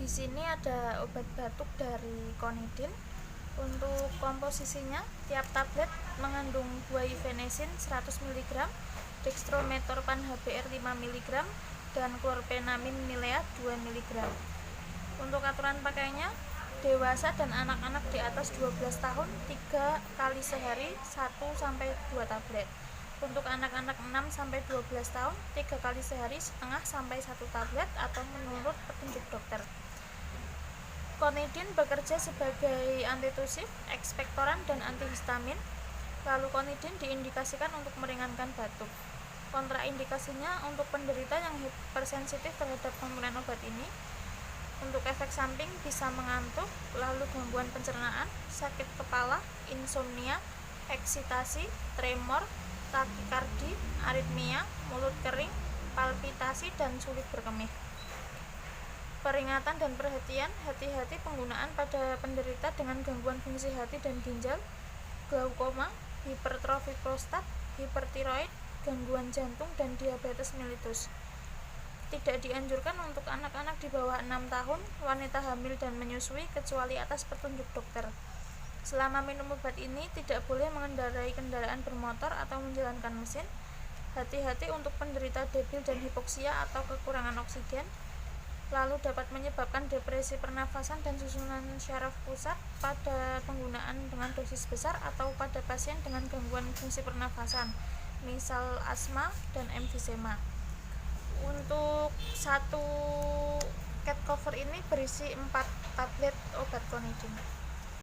Di sini ada obat batuk dari Konidin. Untuk komposisinya, tiap tablet mengandung guaifenesin 100 mg, dextrometorphan HBr 5 mg, dan klorpenamin milea 2 mg. Untuk aturan pakainya, dewasa dan anak-anak di atas 12 tahun 3 kali sehari 1-2 tablet. Untuk anak-anak 6-12 tahun 3 kali sehari setengah sampai 1 tablet atau menurut petunjuk dokter. Konidin bekerja sebagai antitusif, ekspektoran, dan antihistamin. Lalu konidin diindikasikan untuk meringankan batuk. Kontraindikasinya untuk penderita yang hipersensitif terhadap pemberian obat ini. Untuk efek samping bisa mengantuk, lalu gangguan pencernaan, sakit kepala, insomnia, eksitasi, tremor, takikardi, aritmia, mulut kering, palpitasi, dan sulit berkemih. Peringatan dan perhatian, hati-hati penggunaan pada penderita dengan gangguan fungsi hati dan ginjal, glaukoma, hipertrofi prostat, hipertiroid, gangguan jantung, dan diabetes mellitus. Tidak dianjurkan untuk anak-anak di bawah 6 tahun, wanita hamil dan menyusui kecuali atas petunjuk dokter. Selama minum obat ini tidak boleh mengendarai kendaraan bermotor atau menjalankan mesin. Hati-hati untuk penderita debil dan hipoksia atau kekurangan oksigen. Lalu dapat menyebabkan depresi pernafasan dan susunan syaraf pusat pada penggunaan dengan dosis besar atau pada pasien dengan gangguan fungsi pernafasan, misal asma dan emfisema. Untuk satu cat cover ini berisi 4 tablet obat Konidin.